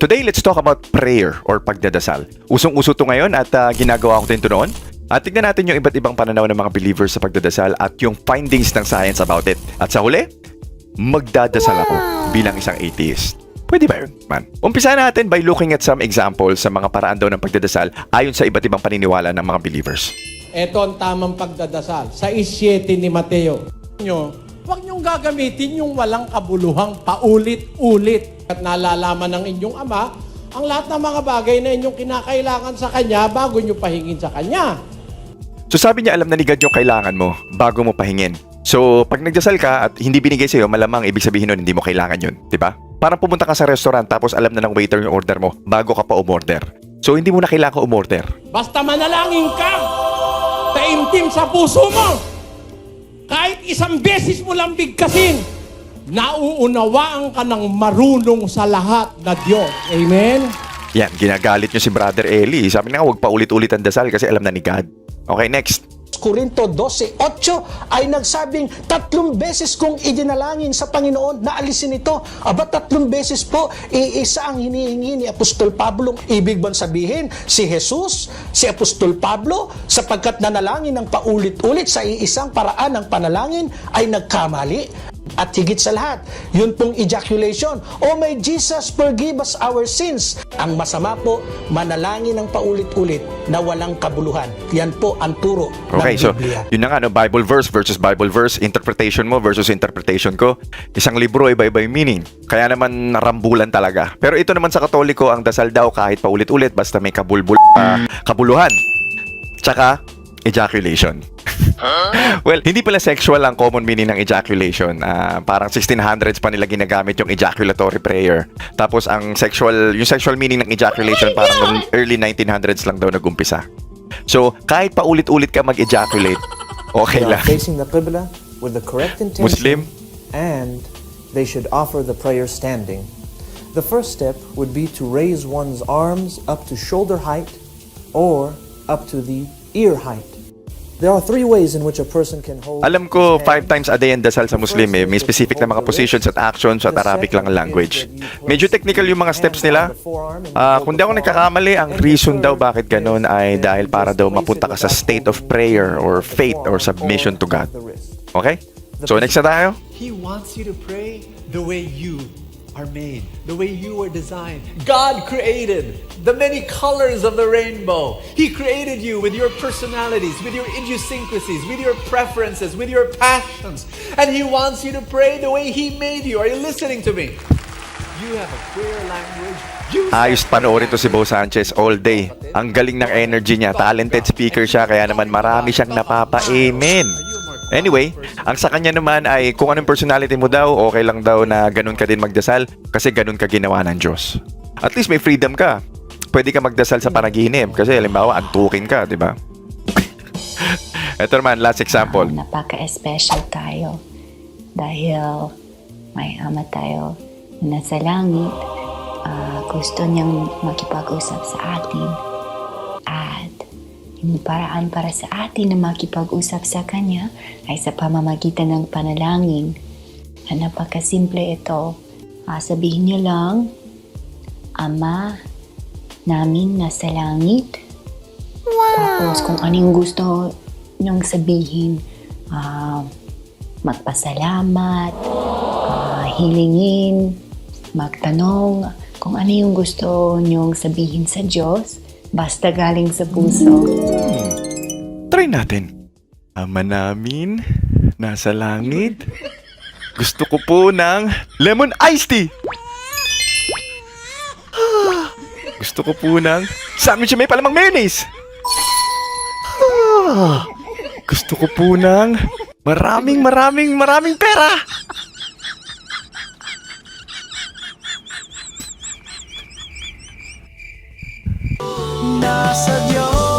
Today, let's talk about prayer or pagdadasal. Usong-uso to ngayon at ginagawa ko din to noon. At tignan natin yung iba't ibang pananaw ng mga believers sa pagdadasal at yung findings ng science about it. At sa huli, magdadasal ako bilang isang atheist. Pwede ba yun, man? Umpisa natin by looking at some examples sa mga paraan daw ng pagdadasal ayon sa iba't ibang paniniwala ng mga believers. Ito ang tamang pagdadasal. Sa 7 ni Mateo. Huwag niyong gagamitin yung walang kabuluhang paulit-ulit. At nalalaman ng inyong ama ang lahat ng mga bagay na inyong kinakailangan sa kanya bago niyo pahingin sa kanya. So sabi niya alam na ni God yung kailangan mo bago mo pahingin. So pag nagdasal ka at hindi binigay sa'yo, malamang ibig sabihin nun hindi mo kailangan yun. Diba? Parang pumunta ka sa restaurant tapos alam na ng waiter yung order mo bago ka pa umorder. So hindi mo na kailangan umorder. Basta manalangin ka, taimtim sa puso mo. Kahit isang beses mo lang bigkasin, nauunawaan ka ng marunong sa lahat na Diyos. Amen? Yan, ginagalit nyo si Brother Eli. Sabi na nga, huwag pa ulit-ulit ang dasal kasi alam na ni God. Okay, next. Corinto 12:8 ay nagsabing 3 beses kong idinalangin sa Panginoon na alisin ito. Aba, 3 beses po, iisa ang hinihingi ni Apostol Pablo. Ibig bang sabihin, si Jesus, si Apostol Pablo, sapagkat nanalangin ng paulit-ulit sa iisang paraan ng panalangin, ay nagkamali? At higit sa lahat, yun pong ejaculation. Oh my Jesus, forgive us our sins. Ang masama po, manalangin ng paulit-ulit na walang kabuluhan. Yan po ang turo Okay, ng so Biblia. yun na nga, no? Bible verse versus Bible verse, interpretation mo versus interpretation ko. Isang libro, iba-iba yung meaning. Kaya naman rambulan talaga. Pero ito naman sa Katoliko, ang dasal daw kahit paulit-ulit, basta may kabuluhan. Tsaka, ejaculation. Well, hindi pala sexual ang common meaning ng ejaculation. Parang 1600s pa nila ginagamit yung ejaculatory prayer. Tapos ang yung sexual meaning ng ejaculation parang noong early 1900s lang daw nag-umpisa. So, kahit paulit-ulit ka mag-ejaculate, okay They are lang. facing the Qibla with the correct intention, Muslim? and they should offer the prayer standing. The first step would be to raise one's arms up to shoulder height or up to the ear height. There are 3 ways in which a person can hold. Alam ko, his 5 hands. times a day ang dasal sa Muslim eh. May specific na mga positions at actions at Arabic lang ang language. Medyo technical yung mga steps nila. Kung di ako nagkakamali, ang reason daw bakit ganun ay dahil para daw mapunta ka sa state of prayer or faith or submission to God. Okay? So next na tayo. He wants you to pray the way you are made, the way you were designed. God created the many colors of the rainbow. He created you with your personalities, with your idiosyncrasies, with your preferences, with your passions. And He wants you to pray the way He made you. Are you listening to me? You have a prayer language. Ayos panoorin to si Bo Sanchez all day. Ang galing ng energy niya. Talented speaker siya, kaya naman marami siyang napapa-amen. Anyway, ang sa kanya naman ay kung anong personality mo daw, okay lang daw na ganun ka din magdasal kasi ganun ka ginawa ng Diyos. At least may freedom ka. Pwede ka magdasal sa panaginip kasi halimbawa antukin ka, di ba? Ito naman, last example. Napaka-special tayo dahil may ama tayo na nasa langit. Gusto niyang makipag-usap sa atin at yung paraan para sa atin na makipag-usap sa Kanya ay sa pamamagitan ng panalangin. Napakasimple ito. Sabihin niyo lang, Ama namin nasa langit. Tapos kung ano yung gusto niyong sabihin, magpasalamat, hilingin, magtanong, kung ano yung gusto niyong sabihin sa Diyos, basta galing sa puso. Try natin. Ama namin, nasa langit. Gusto ko po ng lemon iced tea. Gusto ko po ng sandwich na may palamang mayonnaise. Gusto ko po ng maraming pera. Nasa Diyos